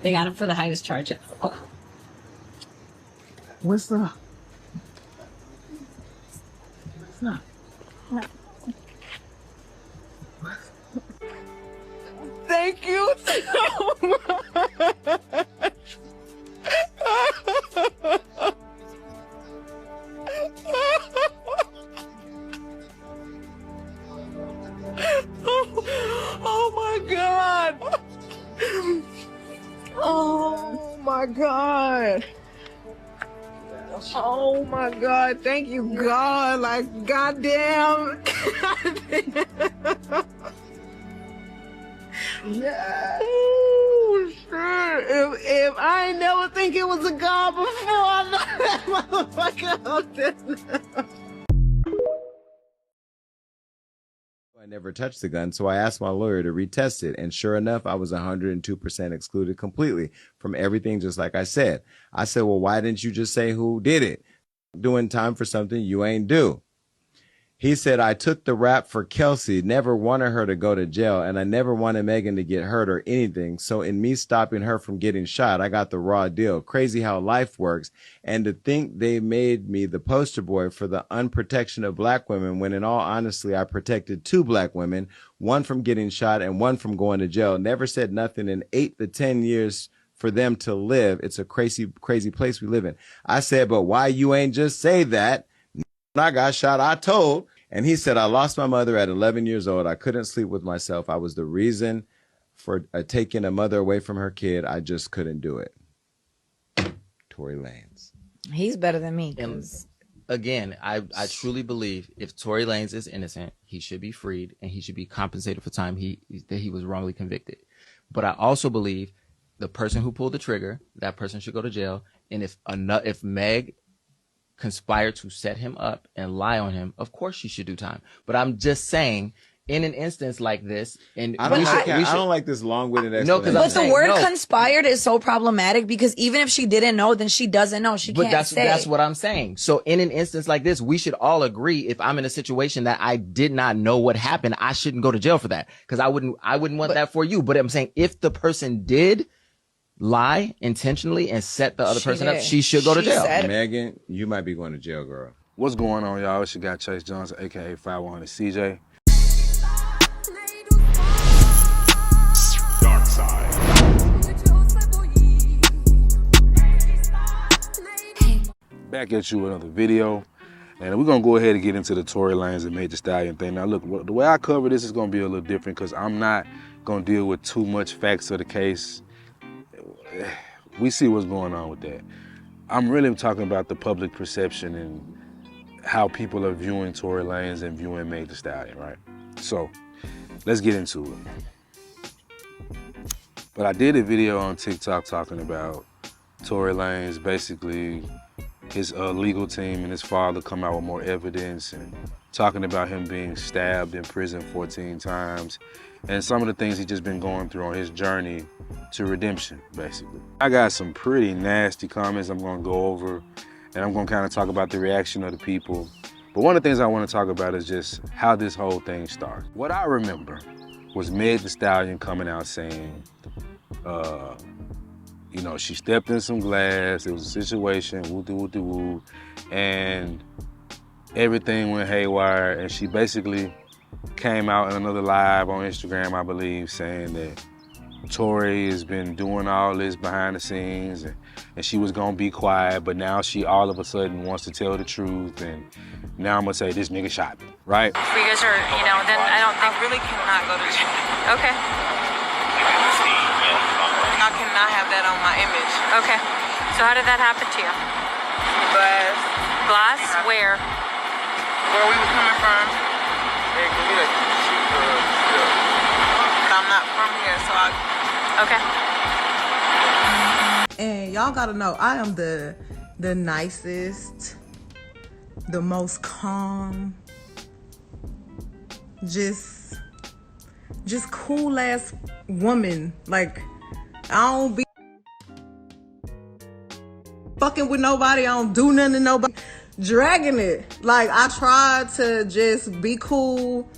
They got him for the highest charge. What's up? No. Thank you so much. Oh my God. Oh my God. Oh my God. Thank you, God. Like, goddamn. Yeah. Oh, shit. If I ain't never think it was a God before, I know that motherfucker out there. I never touched the gun, so I asked my lawyer to retest it, and sure enough, I was 102% excluded completely from everything, just like I said. I said, well, why didn't you just say who did it? Doing time for something you ain't do. He said, I took the rap for Kelsey, never wanted her to go to jail, and I never wanted Megan to get hurt or anything. So in me stopping her from getting shot, I got the raw deal. Crazy how life works. And to think they made me the poster boy for the unprotection of black women, when in all honesty, I protected 2 black women, one from getting shot and one from going to jail. Never said nothing in 8 to 10 years for them to live. It's a crazy, crazy place we live in. I said, but why you ain't just say that? When I got shot, I told. And he said, I lost my mother at 11 years old. I couldn't sleep with myself. I was the reason for taking a mother away from her kid. I just couldn't do it. Tory Lanez. He's better than me. And again, I truly believe if Tory Lanez is innocent, he should be freed and he should be compensated for time that he was wrongly convicted. But I also believe the person who pulled the trigger, that person should go to jail. And if Meg conspired to set him up and lie on him, of course she should do time. But I'm just saying, in an instance like this, and I don't like this long-winded explanation. But the word conspired is so problematic because even if she didn't know, then she doesn't know. She can't say. That's what I'm saying. So in an instance like this, we should all agree, if I'm in a situation that I did not know what happened, I shouldn't go to jail for that. Because I wouldn't want that for you. But I'm saying if the person did lie intentionally and set the other person up, she should go to jail. Megan, you might be going to jail, girl. What's going on, y'all? It's your guy Chase Johnson, aka 5100 CJ. Dark Side. Back at you with another video. And we're gonna go ahead and get into the Tory Lanez and Meg Thee Stallion thing. Now look, the way I cover this is gonna be a little different because I'm not gonna deal with too much facts of the case. We see what's going on with that. I'm really talking about the public perception and how people are viewing Tory Lanez and viewing Meg Thee Stallion, right? So, let's get into it. But I did a video on TikTok talking about Tory Lanez, basically his legal team and his father come out with more evidence and talking about him being stabbed in prison 14 times and some of the things he's just been going through on his journey to redemption, basically. I got some pretty nasty comments I'm gonna go over, and I'm gonna kind of talk about the reaction of the people. But one of the things I wanna talk about is just how this whole thing started. What I remember was Meg Thee Stallion coming out saying, you know, she stepped in some glass, it was a situation, woo-doo-woo-doo-woo, and everything went haywire, and she basically came out in another live on Instagram, I believe, saying that Tory has been doing all this behind the scenes and she was gonna be quiet, but now she all of a sudden wants to tell the truth, and now I'm gonna say this nigga shot me, right? If you guys are, you know, then I don't think I really cannot go to jail. Okay. I cannot have that on my image. Okay. So how did that happen to you? Glass. Glass? Where? Where we were coming from. But I'm not from here, so Okay. And y'all gotta know, I am the nicest, the most calm, just cool ass woman. Like, I don't be fucking with nobody. I don't do nothing to nobody. Dragging it. Like, I try to just be cool,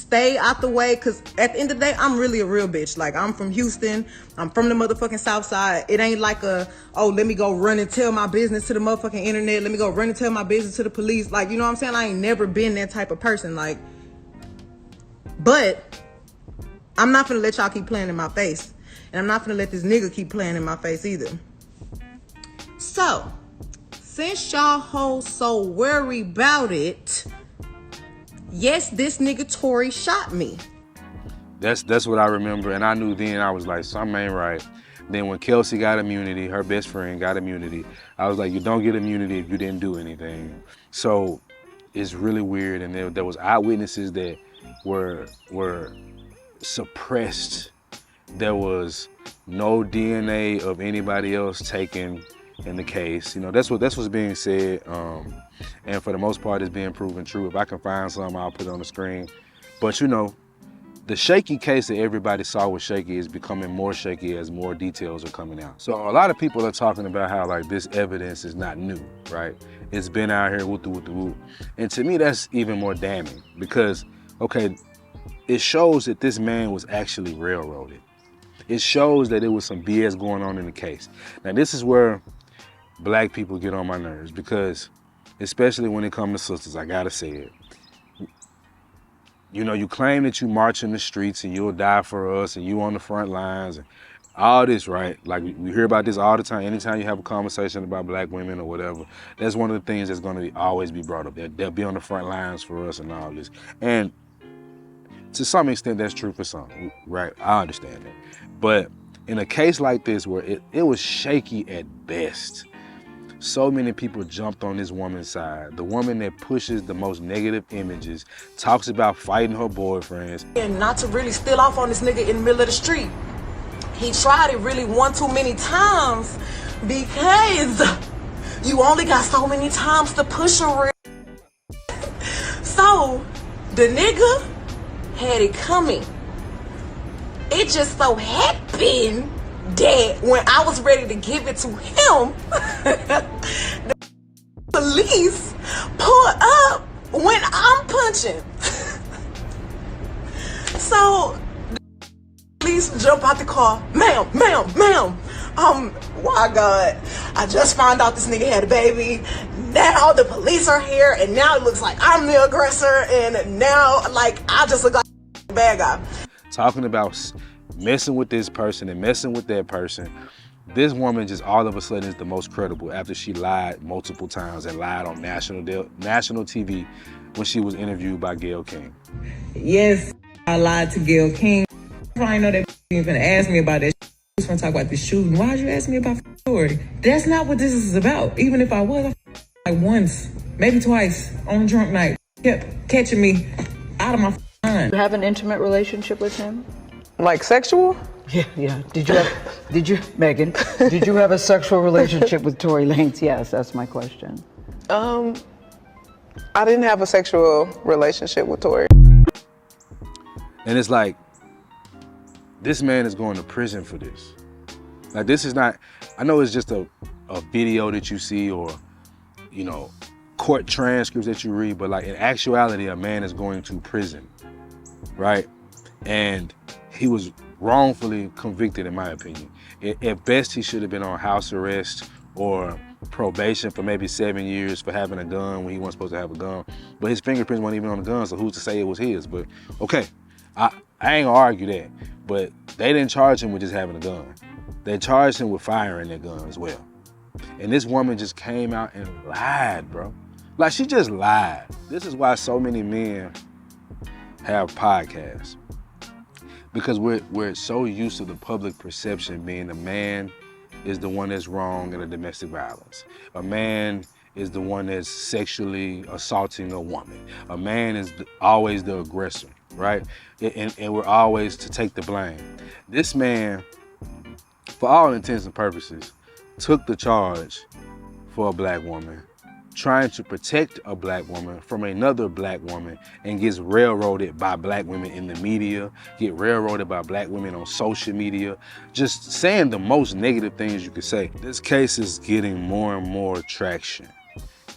stay out the way, because at the end of the day, I'm really a real bitch. Like, I'm from Houston. I'm from the motherfucking South Side. It ain't like oh, let me go run and tell my business to the motherfucking internet. Let me go run and tell my business to the police. Like, you know what I'm saying? I ain't never been that type of person. Like, but I'm not gonna let y'all keep playing in my face. And I'm not gonna let this nigga keep playing in my face either. So, since y'all hoes so worried about it, yes, this nigga Tory shot me. That's what I remember, and I knew then, I was like, something ain't right. Then when Kelsey got immunity, her best friend got immunity, I was like, you don't get immunity if you didn't do anything. So it's really weird, and there was eyewitnesses that were suppressed. There was no DNA of anybody else taken in the case. You know, that's what's being said, and for the most part, it's being proven true. If I can find some, I'll put it on the screen. But you know, the shaky case that everybody saw was shaky is becoming more shaky as more details are coming out. So a lot of people are talking about how like this evidence is not new, right? It's been out here, whoop-de-whoop-de-whoop. And to me, that's even more damning because, okay, it shows that this man was actually railroaded. It shows that there was some BS going on in the case. Now, this is where black people get on my nerves because, especially when it comes to sisters, I gotta say it. You know, you claim that you march in the streets and you'll die for us and you on the front lines and all this, right? Like, we hear about this all the time. Anytime you have a conversation about black women or whatever, that's one of the things that's gonna always be brought up. They'll be on the front lines for us and all this. And to some extent, that's true for some, right? I understand that. But in a case like this where it was shaky at best, so many people jumped on this woman's side. The woman that pushes the most negative images, talks about fighting her boyfriends. And not to really steal off on this nigga in the middle of the street. He tried it really one too many times because you only got so many times to push a real. So the nigga had it coming. It just so happened that when I was ready to give it to him, the police pulled up when I'm punching. So the police jump out the car, ma'am. My God, I just found out this nigga had a baby. Now the police are here, and now it looks like I'm the aggressor, and now like I just look like a bad guy. Talking about messing with this person and messing with that person. This woman just all of a sudden is the most credible after she lied multiple times and lied on national TV when she was interviewed by Gayle King. Yes, I lied to Gayle King. I probably know that you even asked me about that. I was going to talk about the shooting. Why'd you ask me about the story? That's not what this is about. Even if I was, I like once, maybe twice on a drunk night. Kept catching me out of my mind. You have an intimate relationship with him? Like sexual? Yeah. Did you, Megan, did you have a sexual relationship with Tory Lanez? Yes, that's my question. I didn't have a sexual relationship with Tory. And it's like, this man is going to prison for this. Like, this is not, I know it's just a video that you see or, you know, court transcripts that you read, but like in actuality, a man is going to prison, right? And he was wrongfully convicted, in my opinion. At best, he should have been on house arrest or probation for maybe 7 years for having a gun when he wasn't supposed to have a gun. But his fingerprints weren't even on the gun, so who's to say it was his? But okay, I ain't gonna argue that. But they didn't charge him with just having a gun. They charged him with firing that gun as well. And this woman just came out and lied, bro. Like, she just lied. This is why so many men have podcasts. Because we're so used to the public perception being a man is the one that's wrong in a domestic violence. A man is the one that's sexually assaulting a woman. A man is always the aggressor, right? And we're always to take the blame. This man, for all intents and purposes, took the charge for a black woman, trying to protect a black woman from another black woman, and gets railroaded by black women in the media, get railroaded by black women on social media, just saying the most negative things you could say. This case is getting more and more traction.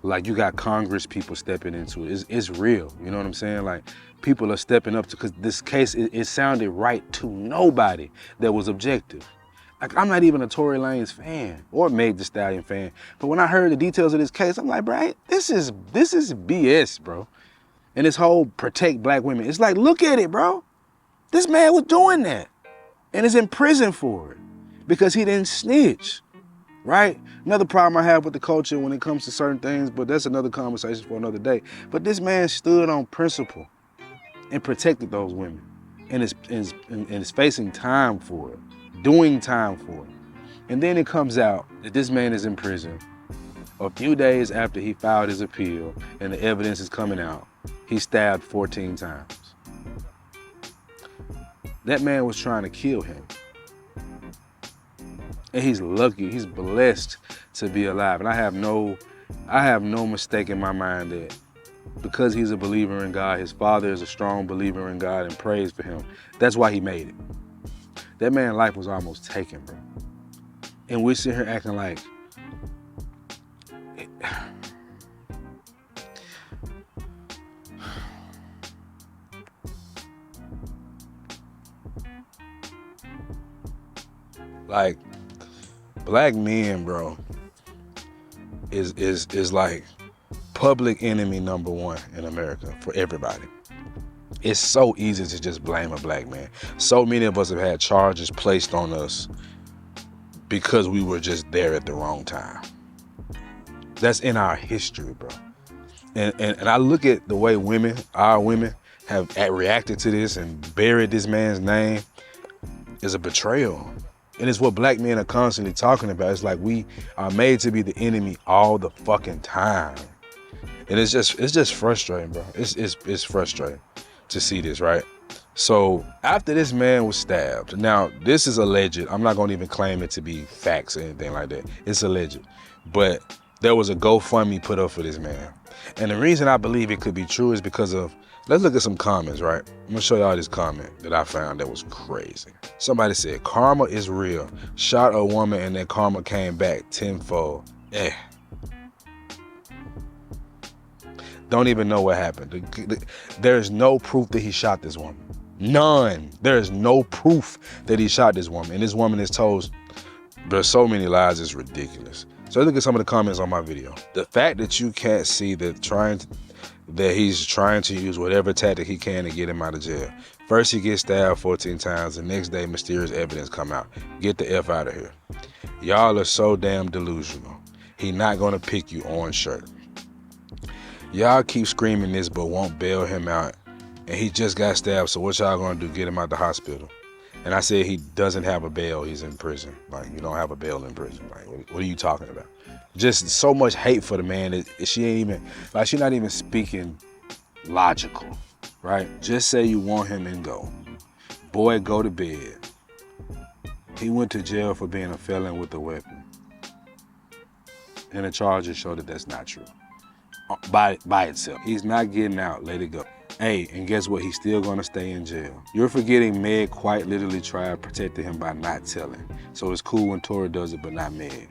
Like, you got Congress people stepping into it. It's real, you know what I'm saying? Like, people are stepping up to, because this case, it sounded right to nobody that was objective. Like, I'm not even a Tory Lanez fan or Meg Thee Stallion fan, but when I heard the details of this case, I'm like, bro, this is BS, bro. And this whole protect black women, it's like, look at it, bro. This man was doing that and is in prison for it because he didn't snitch, right? Another problem I have with the culture when it comes to certain things, but that's another conversation for another day. But this man stood on principle and protected those women and is facing time for it, doing time for it. And then it comes out that this man is in prison a few days after he filed his appeal and the evidence is coming out. He stabbed 14 times. That man was trying to kill him. And he's lucky, he's blessed to be alive. And I have no mistake in my mind that because he's a believer in God, his father is a strong believer in God and prays for him. That's why he made it. That man's life was almost taken, bro. And we're sitting here acting like, like, black men, bro, is like public enemy number one in America for everybody. It's so easy to just blame a black man. So many of us have had charges placed on us because we were just there at the wrong time. That's in our history, bro. And I look at the way our women have reacted to this and buried this man's name as a betrayal. And it's what black men are constantly talking about. It's like we are made to be the enemy all the fucking time. And it's just frustrating, bro. It's frustrating to see this, right? So after this man was stabbed, now this is alleged. I'm not gonna even claim it to be facts or anything like that. It's alleged. But there was a GoFundMe put up for this man. And the reason I believe it could be true is because of, let's look at some comments, right? I'm gonna show y'all this comment that I found that was crazy. Somebody said, karma is real. Shot a woman and that karma came back tenfold. Don't even know what happened. There's no proof that he shot this woman. None. There's no proof that he shot this woman. And this woman is told there's so many lies, it's ridiculous. So look at some of the comments on my video. The fact that you can't see that he's trying to use whatever tactic he can to get him out of jail. First he gets stabbed 14 times, the next day mysterious evidence come out. Get the F out of here. Y'all are so damn delusional. He not gonna pick you, orange shirt. Y'all keep screaming this but won't bail him out, and he just got stabbed, so what y'all gonna do, get him out the hospital? And I said he doesn't have a bail, he's in prison. Like, you don't have a bail in prison. Like, what are you talking about? Just so much hate for the man that she ain't even, like, she's not even speaking logical, right? Just say you want him and go. Boy, go to bed. He went to jail for being a felon with a weapon. And the charges show that that's not true. By itself. He's not getting out, let it go. Hey, and guess what? He's still gonna stay in jail. You're forgetting Meg quite literally tried protecting him by not telling. So it's cool when Tory does it, but not Meg.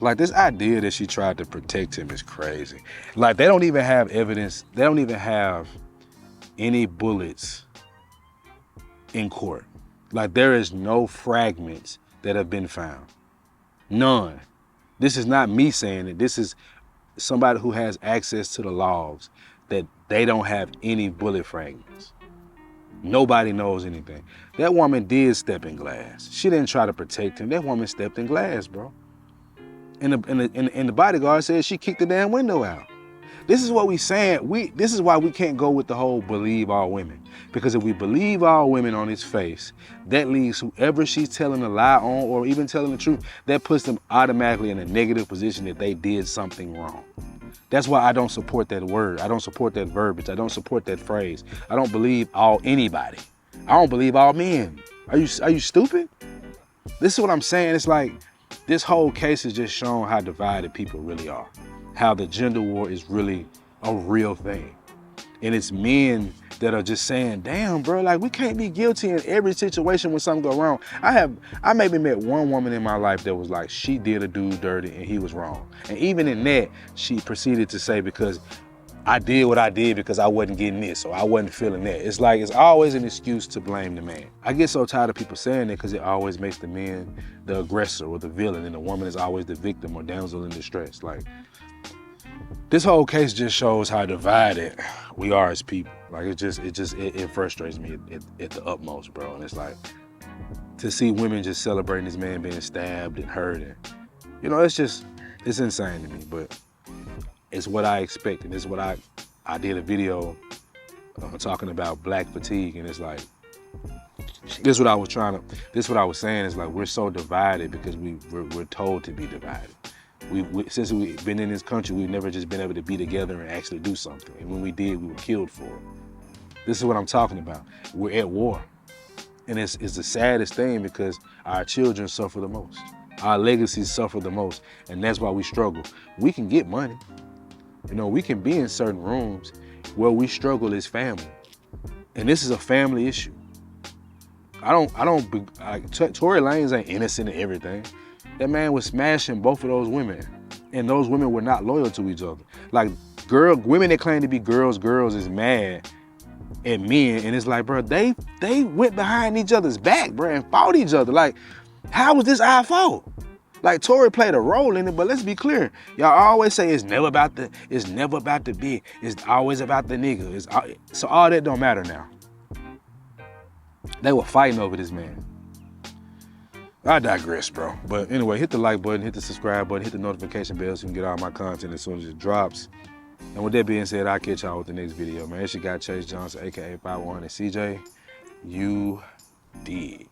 Like, this idea that she tried to protect him is crazy. Like, they don't even have evidence. They don't even have any bullets in court. Like, there is no fragments that have been found. None. This is not me saying it. This is somebody who has access to the logs that they don't have any bullet fragments. Nobody knows anything. That woman did step in glass. She didn't try to protect him. That woman stepped in glass, bro. And the bodyguard said she kicked the damn window out. This is what we saying. This is why we can't go with the whole believe all women. Because if we believe all women on its face, that leaves whoever she's telling a lie on or even telling the truth, that puts them automatically in a negative position that they did something wrong. That's why I don't support that word. I don't support that verbiage. I don't support that phrase. I don't believe anybody. I don't believe all men. Are you stupid? This is what I'm saying. It's like, this whole case has just shown how divided people really are. How the gender war is really a real thing. And it's men that are just saying, damn, bro, like, we can't be guilty in every situation when something go wrong. I maybe met one woman in my life that was like, she did a dude dirty and he was wrong. And even in that, she proceeded to say, because I did what I did because I wasn't getting this, or I wasn't feeling that. It's like, it's always an excuse to blame the man. I get so tired of people saying that because it always makes the man the aggressor or the villain, and the woman is always the victim or damsel in distress. Like, this whole case just shows how divided we are as people. Like, it frustrates me at the utmost, bro. And it's like, to see women just celebrating this man being stabbed and hurt, and, you know, it's insane to me, but it's what I expected. It's what I did a video talking about black fatigue, and it's like, this is what I was saying, is like, we're so divided because we're told to be divided. Since we've been in this country, we've never just been able to be together and actually do something. And when we did, we were killed for it. This is what I'm talking about. We're at war. And it's the saddest thing because our children suffer the most. Our legacies suffer the most, and that's why we struggle. We can get money. You know, we can be in certain rooms where we struggle as family. And this is a family issue. Tory Lanez ain't innocent in everything. That man was smashing both of those women, and those women were not loyal to each other. Like, women that claim to be girls is mad at men, and it's like, bro, they went behind each other's back, bro, and fought each other. Like, how was this our fault? Like, Tory played a role in it, but let's be clear. Y'all always say it's never about the big. It's always about the nigga. So all that don't matter now. They were fighting over this man. I digress, bro. But anyway, hit the like button, hit the subscribe button, hit the notification bell so you can get all my content as soon as it drops. And with that being said, I'll catch y'all with the next video, man. It's your guy, Chase Johnson, aka 5100 CJ. You dig.